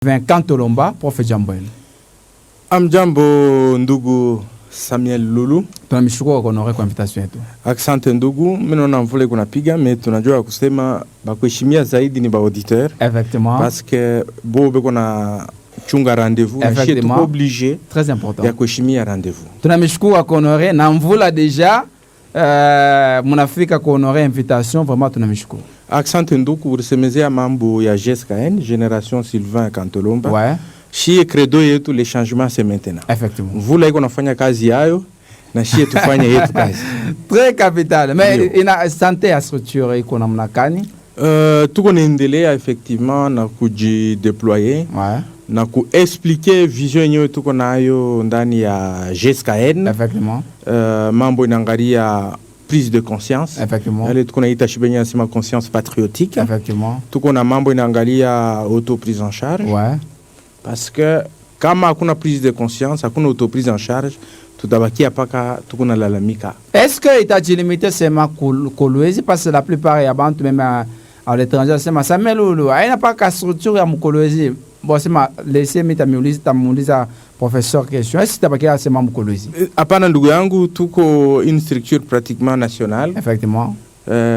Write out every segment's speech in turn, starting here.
Kantolomba, Prof Jamboel. Amjambo ndugu Samuel Lulu. Tunamshukuru kwa honorer kwa invitation yetu. Asante ndugu, mimi naona mvule kunappiga, mais tunajua kusema bakuheshimia zaidi ni ba auditeur. Effectivement. Parce que bobe kuna chunga rendez-vous, je suis obligé. Très important. Ya kuheshimia rendez-vous. Tunamshukuru kwa honorer na mvula deja munafika kwa honorer invitation, vraiment tunamshukuru. Asante ndugu, ulisemezea mambo ya GSKN, Génération Sylvain Kantolomba. Ouais. Shie credo yetu les changements c'est maintenant. Effectivement. Mvula iko nafanya kazi yayo na shie tufanye yetu kazi. Très capital. Mais ina santé ya structure iko namna gani? Tuko naendelea effectivement na kujideployer. Ouais. Na kuexpliquer vision yenyewe tuko nayo ndani ya GSKN. Effectivement. Mambo inaangalia prise de conscience. Effectivement. Yale tuko naita shibenya sema conscience patriotique. Effectivement. Tuko na mambo inaangalia auto prise en charge. Ouais. Parce que kama hakuna prise de conscience, hakuna auto prise en charge, tutabakia paka tuko na lalamika. Est-ce que itajilimite sema Kolwezi parce que la plupart ya bantu même à l'étranger sema Samuel Lulu aina paka structure ya Mkolwezi. Bon sema laisser tamuuliza professeur question. Est-ce que tabakia sema Mkolwezi? Hapana ndugu yangu, tuko une structure pratiquement nationale. Effectivement.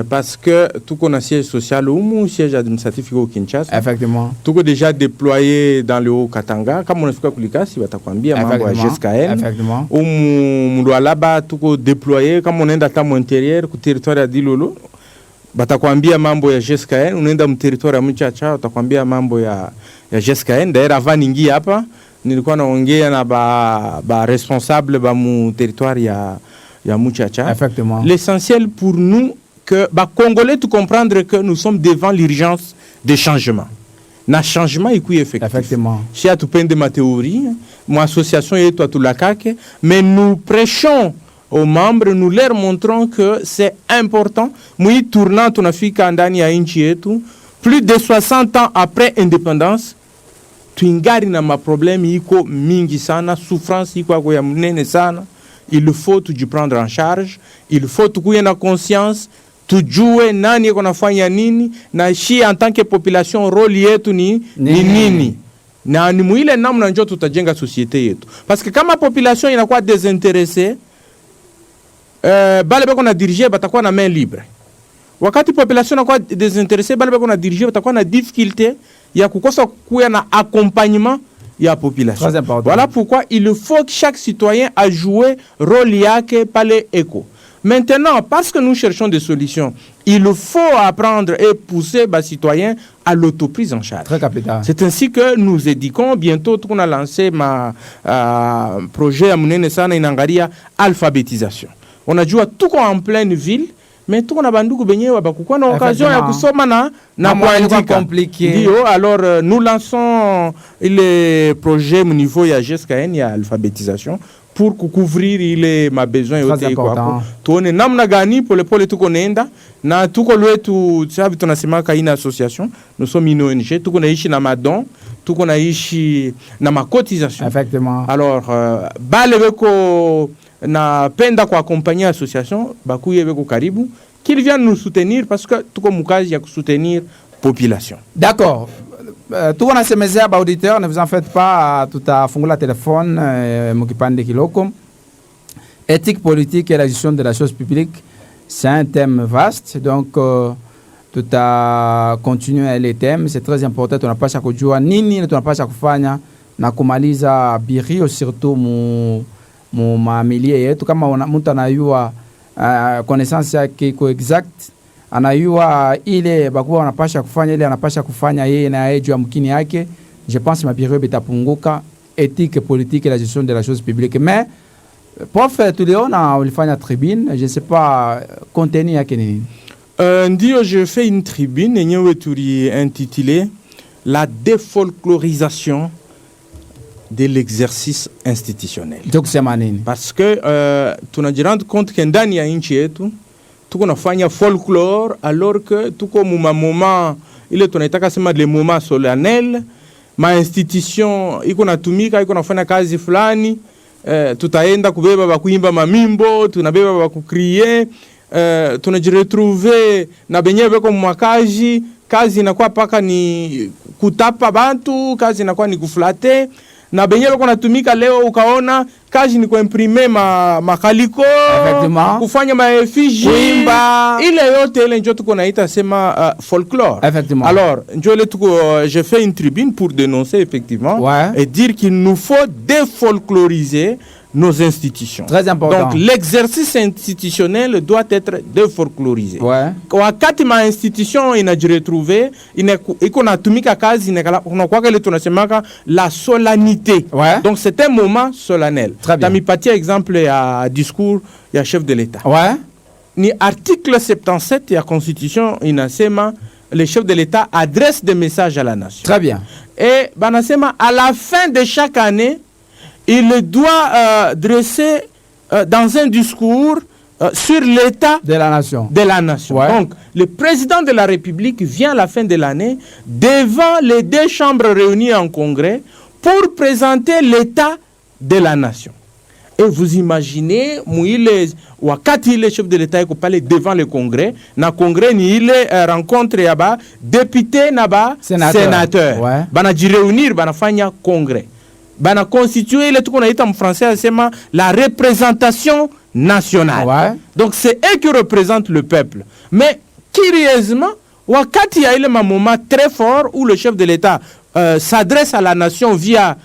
Parce que tuko na siège social ou siège administratif au Kinshasa. Effectivement. Tuko déjà déployé dans le Haut-Katanga. Comme on a fait Kulikasi, batakwambia mambo ya GSKN. Effectivement. Mulualaba tuko déployé comme on est dans mon intérieur ku territoire ya Dilolo. Batakwambia mambo ya GSKN, unaenda mu territoire ya Mchacha, batakwambia mambo ya GSKN. D'ailleurs avant ningi hapa nilikuwa naongea na ba responsable ba mu territoire ya Mchacha. Effectivement. L'essentiel pour nous que les Congolais tout comprendre que nous sommes devant l'urgence des changements. Na changement est effectif. Effectivement. Si à tout peine de ma théorie, mon association est tout la caque, mais nous prêchons aux membres, nous leur montrons que c'est important. Moi tournant ton Afrique ndani ya nchi yetu, plus de 60 ans après indépendance, tuingari na ma problème iko mingi sana, souffrance iko ya mnene sana. Il faut tout prendre en charge, il faut tout kuye na conscience, tujue nani yeko nafanya nini, na shi en tant que population role yetu ni nini. Na ni muile namna njo tutajenga société yetu. Parce que kama population inakuwa désintéressée, bale beko na diriger batakuwa na main libre. Wakati population inakuwa désintéressée, bale beko na diriger batakuwa na difficulté ya kukosa kuya na accompagnement ya population. Voilà pourquoi il faut que chaque citoyen a joué rôle yake pale éco. Maintenant, parce que nous cherchons des solutions, il faut apprendre et pousser les citoyens à l'autoprise en charge. Très capital. C'est ainsi que nous éduquons. Bientôt, on a lancé ma projet à Mounene Sana Inangaria alphabétisation. On a joué tout en pleine ville. Mais tout on a banduku benye wabakuwa na occasion ya kusoma na kuandika compliqué. Ndio, alors nous lançons les projets au niveau ya GSKN ya alphabétisation pour couvrir ile mabesoin yote kwa tuone namna gani pole tuko nenda na tuko lwetu sababu tunasemaka ina association, nous sommes une ONG, tuko naishi na madon, tuko naishi na macotisation. Effectivement. Alors bale beko na penda kwa accompagner l'association bakuye beko karibu qu'ils viennent nous soutenir parce que tuko mukazi ya soutenir population. D'accord. Tout on a ces messages à auditeurs, ne vous en faites pas, tout a fongé la téléphone mukipande kiloko. Éthique politique et la gestion de la chose publique, c'est un thème vaste, donc tout a continué les thèmes, c'est très important, tu n'as pas chaque jour nini, tu n'as pas chaque fanya na kumaliza birio surtout mu mamilie yetu kama mtu anayua connaissance yake iko exact, anayua ile bakuwa wanapasha kufanya ile anapasha kufanya yeye na yeye juu ya mkini yake, je pense mabirio bitapunguka. Éthique politique et la gestion de la chose publique. Mais prof tuliona ulifanya tribune, je ne sais pas contenu yake nini. Ndio je fais une tribune yenyewe tuli intitulé la défolklorisation de l'exercice institutionnel. Parce que tu rends compte que ndani ya nchi yetu tuko nafanya folklore alors que tuko moment ile tunaitaka sema les moments solennels, ma institution iko natumika iko nafanya kazi fulani, tutaenda kubeba bakuimba mamimbo, tunabeba bakukrier, tunajiretrouver na benye beko mwakaji kazi inakuwa paka ni kutapa bantu, kazi inakuwa ni kuflate, na benye bako natumika leo ukaona kazi ni kuimprime makaliko, kufanya maefiji, kuimba, ile yote ile njo tuko naita sema folklore. Alors njo le tuko j'ai fait une tribune pour dénoncer effectivement et dire qu'il nous faut défolkloriser nos institutions. Très important. Donc l'exercice institutionnel doit être défolklorisé. Wakati ma institution inajiretrouver iko natumika kazi inakuwa kile tunasemaka la solennité. Donc c'est un moment solennel. Tamipatia exemple ya discours ya chef de l'État. Ni article 77 ya constitution inasema le chef de l'État adresse des messages à la nation. Très bien. Et banasema à la fin de chaque année il doit dresser dans un discours sur l'état de la nation. Donc, le président de la République vient à la fin de l'année devant les deux chambres réunies en congrès pour présenter l'état de la nation. Et vous imaginez, wakati le chef de l'État est parler devant le congrès, na congrès ni ile rencontre yaba député naba sénateur. Bana ji réunir bana fanya congrès. Bana constituer le tout qu'on a dit en français sema la représentation nationale. Donc c'est eux qui représentent le peuple. Mais curieusement, wakati ya ile moment très fort où le chef de l'État s'adresse à la nation via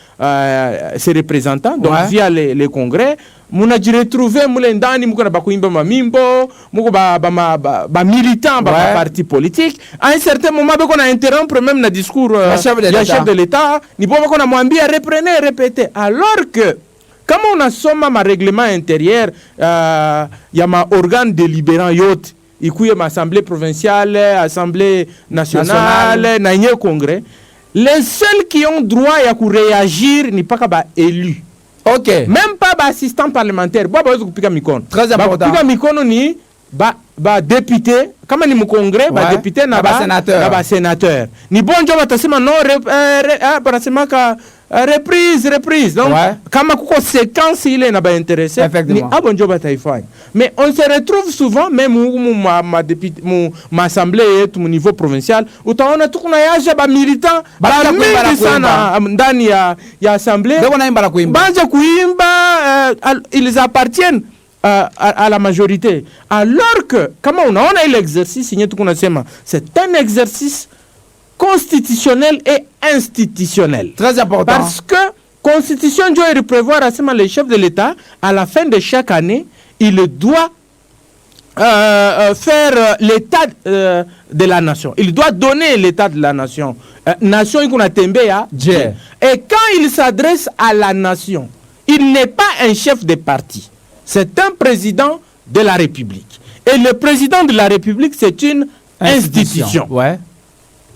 ses représentants, donc via les congrès, muna jiretrouver mule ndani muko na bakuimba mamimbo, muko ba militant ba parti politique. À un certain moment beko na interrompre même le discours du chef de l'État, ni bon beko na mwambia reprenez, répétez. Alors que comme on a somme ma règlement intérieur, y a ma organe délibérant yote, ikuye ma assemblée provinciale, assemblée nationale, na nye congrès. Les seuls qui ont droit à réagir n'est pas qu'à élu. Même pas assistant parlementaire. Très important. Député, comme ni congrès, député na sénateur. Ni bon job atasema non reprise. Donc kama kuko séquence il est na ba intéressé, ni bon job ataifanya. Mais on se retrouve souvent même ma député ma assemblée et au niveau provincial, utaona tuko na yaje ba militant ba mingi sana ndani ya assemblée. Banja kuimba, ils appartiennent à la majorité. Alors que, comment on a l'exercice, c'est un exercice constitutionnel et institutionnel. Très important. Parce que constitution doit prévoir les chefs de l'État, à la fin de chaque année, il doit faire l'état de la nation. Il doit donner l'état de la nation. Nation, il a tembe à Dieu. Et quand il s'adresse à la nation, il n'est pas un chef de parti. C'est un président de la République. Et le président de la République, c'est une institution.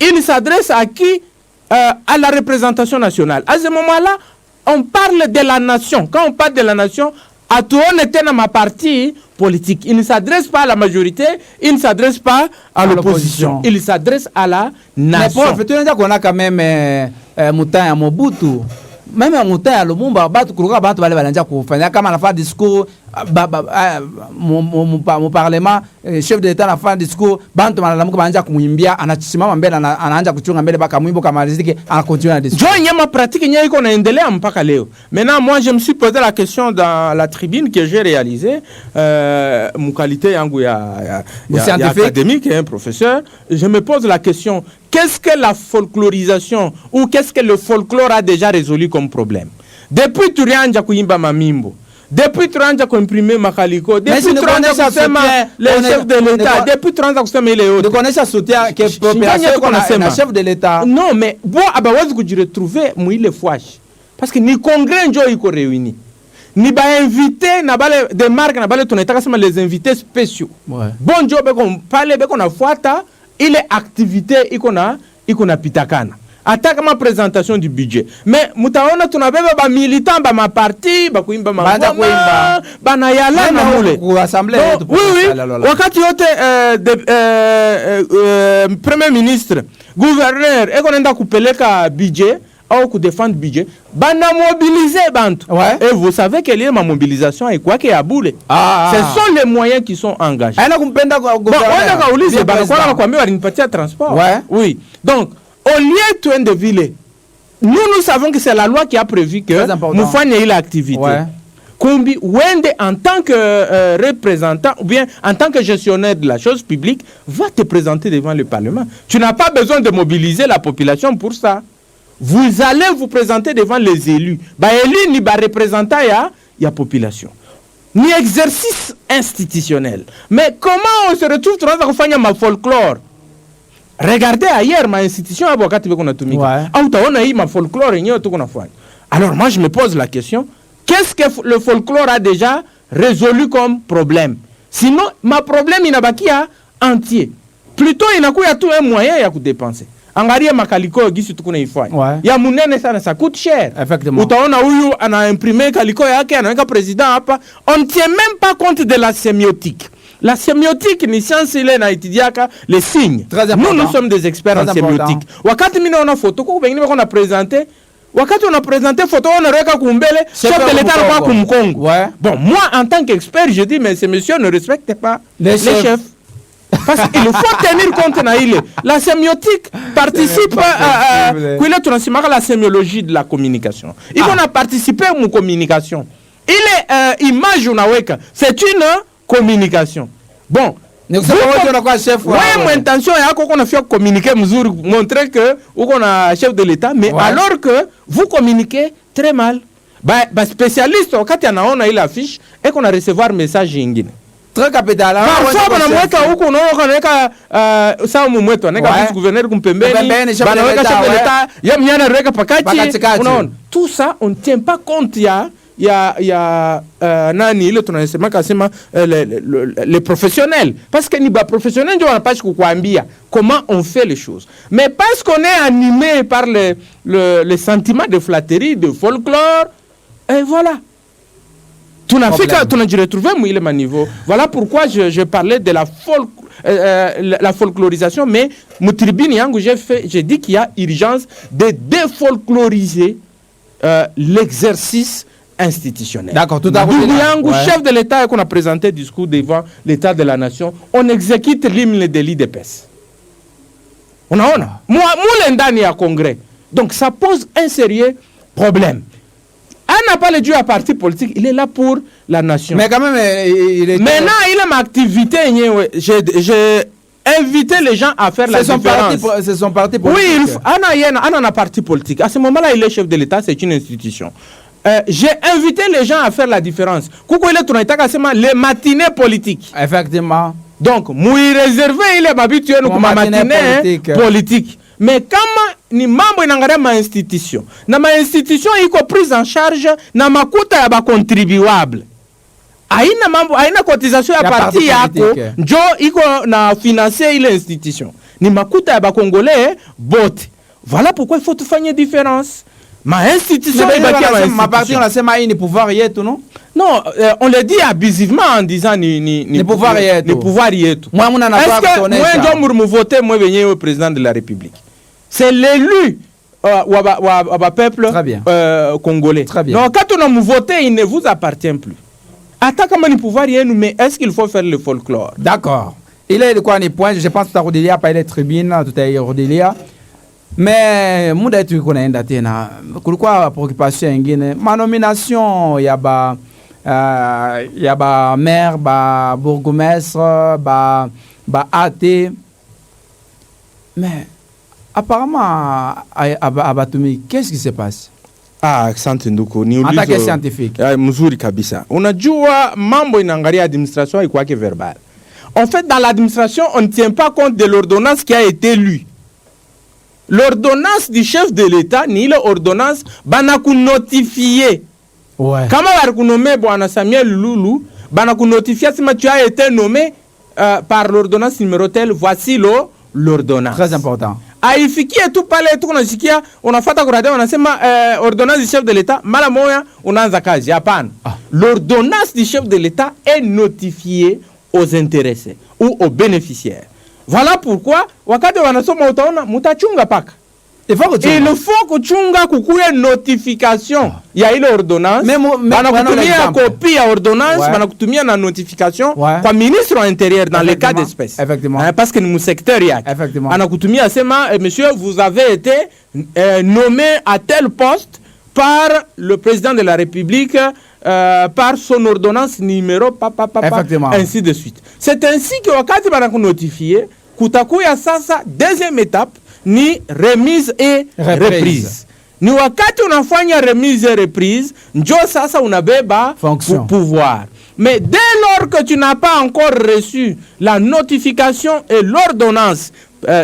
Il s'adresse à qui? À la représentation nationale. À ce moment-là, on parle de la nation. Quand on parle de la nation, à tout on était dans ma partie politique. Il ne s'adresse pas à la majorité, il ne s'adresse pas à l'opposition. Il s'adresse à la nation. Mais tu qu'on a quand même Moutin Mobutu. Même en Moutin, le monde va kufanya kama anafanya discours mon parlement, chef de l'État anafanya discours, bantu wanalamuka wanaanza kumwimbia, anasimama mbele anaanza kuchunga mbele baka mwimbo kama riziki, anakontinue na discours. Jo nyama pratique nyama iko naendelea mpaka leo. Maintenant moi je me suis posé la question dans la tribune que j'ai réalisée mon qualité yangu ya académique et un professeur, je me pose la question, qu'est-ce que la folklorisation ou qu'est-ce que le folklore a déjà résolu comme problème? Depuis tulianja kuimba mamimbo, depuis tulianja kuimprimer makaliko, depuis tulianja kusema les chefs de l'État, depuis tulianja kusema ile yote. De connaître soutien que population na chef de l'État. Non mais bon abawazi kujiretrouver muile fwash. Parce que ni congrès njo iko réuni. Ni ba invité na bale de marque na bale tunataka sema les invités spéciaux. Bon job beko pale beko na fuata ile activité iko na pitakana. Attaque ma présentation du budget. Mais mutaona tunabeba ba militant ba ma parti ba kuimba ma bana yala na mule ku assemblée. Oui wakati yote premier ministre gouverneur eko nenda kupeleka budget au défendre budget, bana mobiliser bantu. Ouais. Et vous savez quelle est ma mobilisation et quoi qu'il y a boule. Ce sont les moyens qui sont engagés. Aina kumpenda kwa Bon, on a kaulize bana kwa nakwambia walinipatia transport. Ouais. Oui. Donc, au lieu de ville, nous savons que c'est la loi qui a prévu que nous fassions l'activité. Ouais. Kumbi Wende en tant que représentant ou bien en tant que gestionnaire de la chose publique va te présenter devant le Parlement. Tu n'as pas besoin de mobiliser la population pour ça. Vous allez vous présenter devant les élus. Bah élu ni ba représentant ya population. Ni exercice institutionnel. Mais comment on se retrouve dans kufanya ma folklore? Regardez ailleurs ma institution wakati beko natumika. Au taona hii ma folklore yenyewe tuko nafanya. Alors moi je me pose la question, qu'est-ce que le folklore a déjà résolu comme problème? Sinon, ma problème inabakia entier. Plutôt inakuya tu un moyen ya kudépenser. Angalia makaliko gisi tukuna ifanya. Ya munene sana, ça coûte cher. Effectivement. Utaona huyu ana imprimé kaliko yake anaweka président hapa. On ne tient même pas compte de la sémiotique. La sémiotique ni science ile na itidiaka les signes. Nous sommes des experts en sémiotique. Wakati mimi naona photo kwa wengine wako na présenter. Wakati on a présenté photo, on aurait qu'à kumbele, chef de l'État n'a pas kumkongo. Bon, moi, en tant qu'expert, je dis, mais ces messieurs ne respectent pas les chefs. Parce qu'il faut tenir compte de la sémiotique participe à la sémiologie de la communication. Il faut participer à mon communication. Il est image unaweka, c'est une communication. Bon, mon intention est qu'on a fait communiquer, montrer que on a chef de l'État, mais alors que vous communiquez très mal. Spécialiste, quand il y a une affiche, et qu'on a recevoir message ingine. Très capital. Parfois, on a mweka huko unaona sawa mumweto aneka vice gouverneur kumpembeni banaweka chef de l'État ya mnyana reka pakati unaona tout ça on ne tient pas compte ya nani ile tunasema kasema les professionnels parce que ni ba professionnels ndio wanapaswa kukuambia comment on fait les choses, mais parce qu'on est animé par le sentiment de flatterie, de folklore, et voilà. Retrouvé à niveau. Voilà pourquoi je parlais de la folklorisation, mais j'ai dit qu'il y a urgence de défolkloriser l'exercice institutionnel. D'accord, tout à fait. Chef de l'État qu'on a présenté discours devant l'État de la nation, on exécute l'hymne de l'IDPS. On a. Moi, l'endani à congrès. Donc ça pose un sérieux problème. On n'a pas le Dieu à parti politique, il est là pour la nation. Mais quand même, maintenant, il a ma activité. J'ai invité les gens à faire la différence. C'est son parti politique. Oui, on a un parti politique. À ce moment-là, il est chef de l'État, c'est une institution. J'ai invité les gens à faire la différence. Les matinées politiques. Effectivement. Donc, moi, réservé, il est habitué à ma matinée politique. Mais kama ni mambo inangalia ma institution na ma institution iko prise en charge na makuta ya ba contribuable, aina mambo aina cotisation ya parti yako njo iko na financer ile institution ni makuta ya ba congolais bote. Voilà pourquoi il faut tufanye différence. Ma institution ma parti on la sema hii ni pouvoir yetu non. Non, on le dit abusivement en disant ni pouvoir yetu. Ni pouvoir yetu. Moi muna na pas connaître. Moi ndio mu voter moi venir au président de la République. C'est l'élu peuple congolais. Très bien. Donc quand on a voté, il ne vous appartient plus. Attends comment il pouvoir y nous, mais est-ce qu'il faut faire le folklore? D'accord. Il est de quoi les points, je pense que tu as Rodélia, pas les tribunes, tout a Rodélia. Mais muda tu connais tena. Pourquoi préoccupation ingine? Ma nomination y a ba maire, ba bourgmestre, ba AT. Mais apparemment, à Batumi, qu'est-ce qui se passe? Asante nduku. En tant que scientifique. Mzuri kabisa. Unajua mambo inaangalia administration ikwake verbal. En fait, dans l'administration, on ne tient pas compte de l'ordonnance qui a été lue. L'ordonnance du chef de l'État, ni l'ordonnance, banaku notifié. Ouais. Kama banaku nommé Bwana Samuel Lulu, banaku notifié si tu as été nommé par l'ordonnance numéro tel, voici l'ordonnance. Très important. Aifikia tu pale tu kunasikia unafuata kurade wanasema ordonnance du chef de l'État mara moya unaanza kazi hapana. L'ordonnance du chef de l'État est notifiée aux intéressés ou aux bénéficiaires. Voilà pourquoi wakati wanasoma utaona mutachunga paka Il faut kuchunga kukuye notification ya ile ordonnance. Banakutumia copie ya ordonnance, banakutumia na notification kwa ministre wa intérieur dans le cas d'espèce. Effectivement. Parce que ni secteur yake. Effectivement. Anakutumia sema monsieur, vous avez été nommé à tel poste par le président de la République par son ordonnance numéro ainsi de suite. C'est ainsi que wakati banakunotifie kutakuya sasa deuxième étape ni remise et reprise. Ni wakati unafanya remise et reprise, njo sasa unabeba pouvoir. Mais dès lors que tu n'as pas encore reçu la notification et l'ordonnance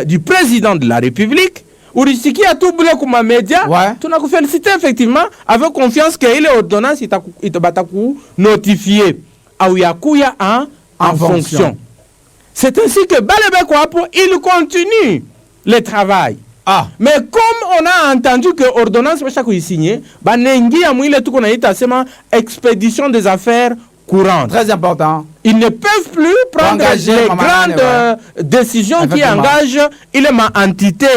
du président de la République, urisikia tu bule kuma media, tunakuféliciter effectivement avec confiance que ile ordonnance itabataku notifier au yakuya en fonction. C'est ainsi que Balebe Kwapo, il continue le travail. Mais comme on a entendu que l'ordonnance est signée, expédition des affaires courantes. Très important. Ils ne peuvent plus prendre les grandes décisions qui engagent l'entité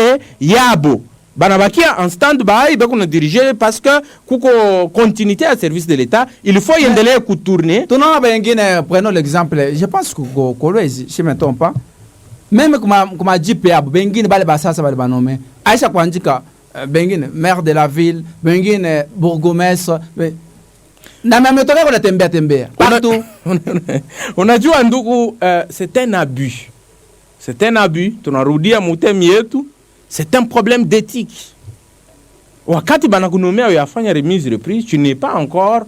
Yabo. Banabakia en stand-by, on a dirigé parce que kuko continuité à service de l'État, il faut y aller tourner. Prenons l'exemple, je pense que Kolwezi, si je ne me trompe pas, même comme a dit Péab, Bengine bale basasa bale banome, Aïcha Kwandika, Bengine maire de la ville, Bengine bourgmestre, na même temps on a tembe partout. On a dit Andoukou, c'est un abus. C'est un abus, tu as roudi à Moutem yetu. C'est un problème d'éthique. Wakati banakunomea yafanya remise reprise, tu n'es pas encore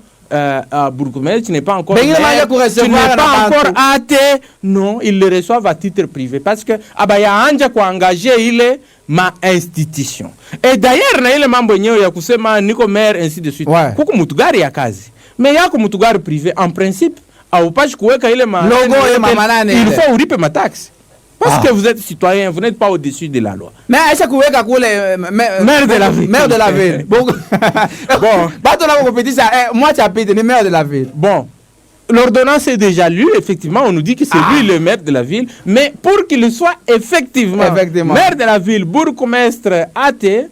bourgmestre, tu n'es pas encore maire, tu n'es pas encore athée. Non, ils le reçoivent à titre privé parce que abaya anja kwa engager ile ma institution. Et d'ailleurs na ile mambo yenyewe ya kusema niko maire ainsi de suite. Kuku mutugari ya kazi. Mais yako mutugari privé en principe au pashi kuweka ile ma logo et mamanane. Il faut ulipe ma taxe. Parce que vous êtes citoyen, vous n'êtes pas au-dessus de la loi. Mais Aïcha Koueka Koule, maire de la ville. Maire de la ville. Bon, moi tu as payé le maire de la ville. Bon, l'ordonnance est déjà lue, effectivement, on nous dit que c'est lui le maire de la ville, mais pour qu'il soit effectivement maire de la ville, bourgmestre athée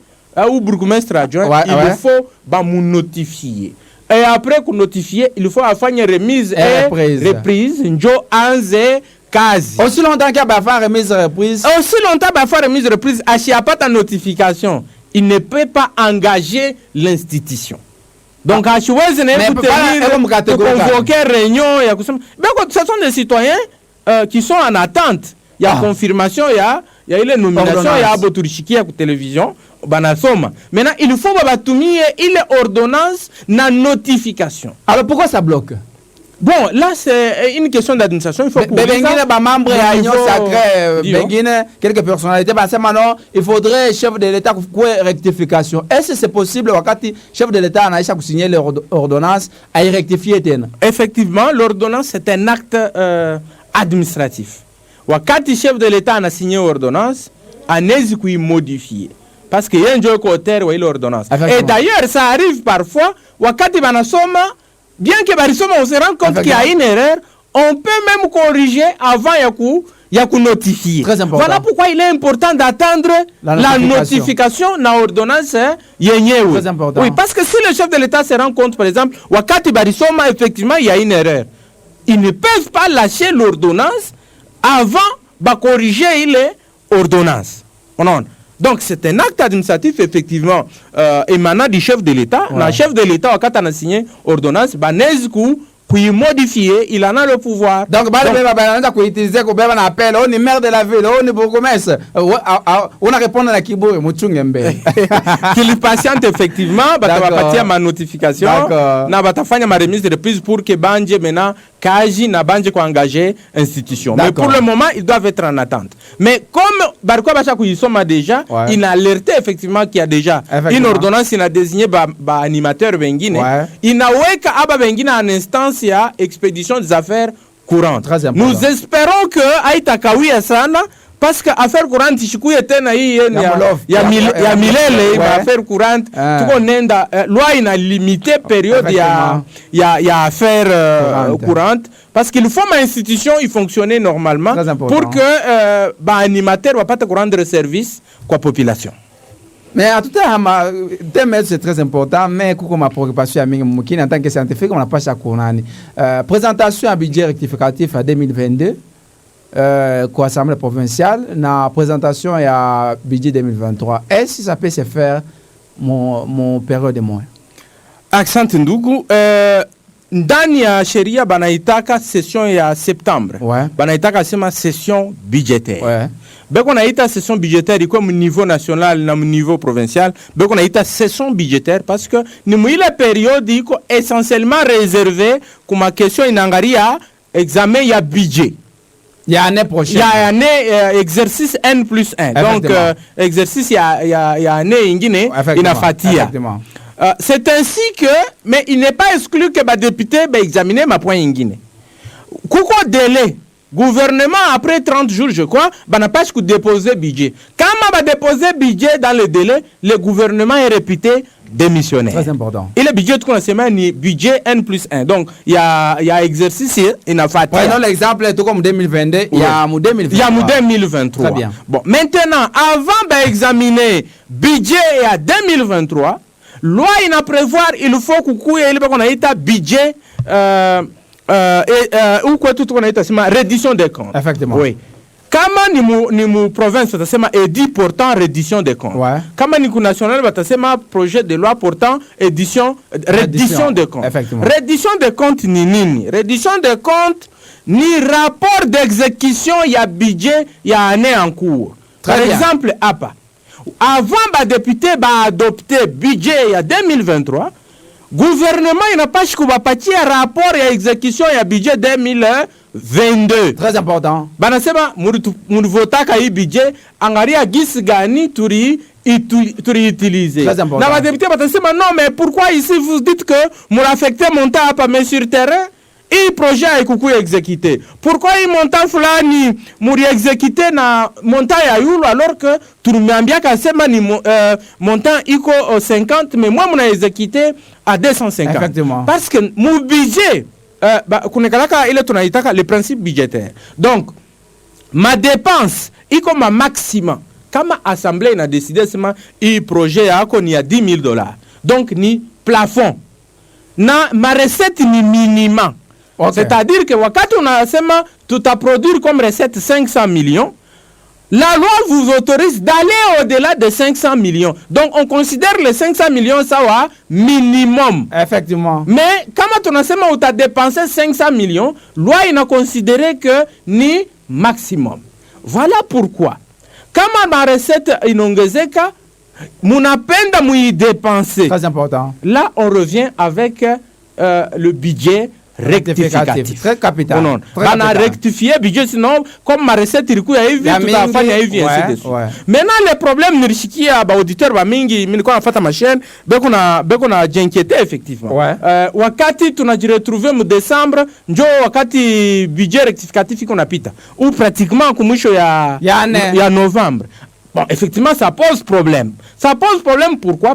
ou bourgmestre adjoint, il faut nous notifier. Et après qu'on notifie, il faut faire une remise et reprise. Njo anze kazi. Aussi longtemps qu'il y a faire remise reprise. Aussi longtemps qu'il y a faire remise reprise, s'il n'y a pas de notification, il ne peut pas engager l'institution. Donc, à choisir de convoquer réunion. Ce sont des citoyens qui sont en attente. Il y a confirmation, il y a eu les nominations, il y a Boturchiki à la télévision. Maintenant, il faut une ordonnance, une notification. Alors, pourquoi ça bloque? Bon, là, c'est une question d'administration. Il faut quelques personnalités, il faudrait, chef de l'État, rectification. Est-ce que c'est possible, wakati chef de l'État a signé l'ordonnance, à rectifier? Effectivement, l'ordonnance, c'est un acte administratif. Wakati chef de l'État a signé l'ordonnance, a modifié. Parce qu'il y a un jeu côté où l'ordonnance. Et d'ailleurs, ça arrive parfois, wakati banasoma, bien que barisoma, on se rend compte qu'il y a une erreur, on peut même corriger avant yaku notifier. Voilà pourquoi il est important d'attendre la notification na ordonnance yenyewe. Très important. Oui, parce que si le chef de l'État se rend compte, par exemple, wakati barisoma, effectivement, il y a une erreur. Ils ne peuvent pas lâcher l'ordonnance avant de corriger les ordonnances. Donc, c'est un acte administratif, effectivement, émanant du chef de l'État. Le chef de l'État, quand on a signé l'ordonnance, il modifier, il en a le pouvoir. Donc, on utiliser un appel, on est maire de la ville, on est bourgmestre, on a répondu à la Kibouri, qu'il patiente effectivement, il va partir ma notification, il va faire ma remise de reprise pour que Banje maintenant, Kaji n'a Banje quoi engager institution. Mais pour le moment, ils doivent être en attente. Mais comme Barko Bachakou, ils sont déjà, il a alerté effectivement qu'il y a déjà une ordonnance, il a désigné animateur Bengine, il n'a weka Aba Bengine en instance, il y a expédition des affaires courantes. Nous espérons que Aïta Kawi Asana, parce que affaire courante, il y a milele, affaire courante, loi il a limité période, il y a affaire courante, parce qu'il faut ma institution il fonctionner normalement pour que l'animateur ne va pas te rendre service à la population. Mais en tout cas, c'est très important, mais comme ma préoccupation à en tant que scientifique, on n'a pas chaque journée. Présentation à budget rectificatif à 2022, quoi, Assemblée provinciale, la présentation à budget 2023. Est-ce que ça peut se faire mon période de moins? Accent Ndugu, ndani ya sheria banaitaka session ya septembre. Ouais. Banaitaka sema session budgétaire. Ouais. Beko naita session budgétaire iko mu niveau national na mu niveau provincial. Beko naita session budgétaire parce que ni mu ile période iko essentiellement réservé kuma question inangaria examen ya budget. Il y a année prochaine. Il y a année exercice N+1. Donc exercice il y a année ingine inafatia. C'est ainsi que, mais il n'est pas exclu que les députés examiner ma point ingine. Kouko délai, gouvernement après 30 jours, je crois, n'a pas déposer budget. Quand on va déposer budget dans le délai, le gouvernement est réputé démissionnaire. Très important. Et le budget qu'on a c'est budget N+1. Donc il y a exercice il n'a pas. Prenons l'exemple tout comme 2022, il y a 2023. Il y a 2023. Très bien. Bon, maintenant avant d'examiner budget à 2023. Loi il a prévoir il faut kukuya ile qu'on a été budget ou quoi tout qu'on a été c'est reddition des comptes. Effectivement. Oui. Kama ni mu province batasema édit portant reddition des comptes. Ouais. Kama ni ku national batasema projet de loi portant reddition des comptes. Effectivement. Reddition des comptes ni nini? Reddition des comptes ni rapport d'exécution ya budget ya année en cours. Très Par bien. exemple APA. Avant les députés adopter budget il y a 2023, gouvernement il n'a pas un rapport et exécution il y a budget 2022. Très important. Banasema mun vota ka budget angaria gis gani turi utiliser. Très important. Na député batasema non mais pourquoi ici vous dites que mon affecté montant à pas mais sur terrain et projet a été exécuté. Pourquoi il montant fulani muri exécuté na montant ya yulu alors que tout m'ambia ka sema ni montant iko 50 mais moi mon a exécuté à 250. Effectivement. Parce que mon budget kunekalaka ile tunaitaka le principe budgétaire. Donc ma dépense iko ma maximum. Kama assemblée na décidé sema i projet yako ni ya $10,000. Donc ni plafond. Na ma recette ni minimum. Okay. C'est-à-dire que wakati unasema tutaproduire comme recette 500 millions, la loi vous autorise d'aller au-delà de 500 millions. Donc on considère les 500 millions ça va minimum. Effectivement. Mais quand unasema tu as dépensé 500 millions, loi il n'a considéré que ni maximum. Voilà pourquoi. Quand ma recette inongezeka, munapenda mui dépenser. Très important. Là on revient avec le budget rectificatif. Très capital. Non, on a rectifié budget sinon comme ma recette iriku ya hivi tutafanya hivi ainsi de suite. Maintenant le problème ni rishikia ba auditeur ba mingi mimi niko nafuata ma chaîne beko na jinquiété effectivement. Wakati tunajiretrouver mu décembre njo wakati budget rectificatif iko napita ou pratiquement kumwisho ya novembre. Bon effectivement ça pose problème. Ça pose problème pourquoi?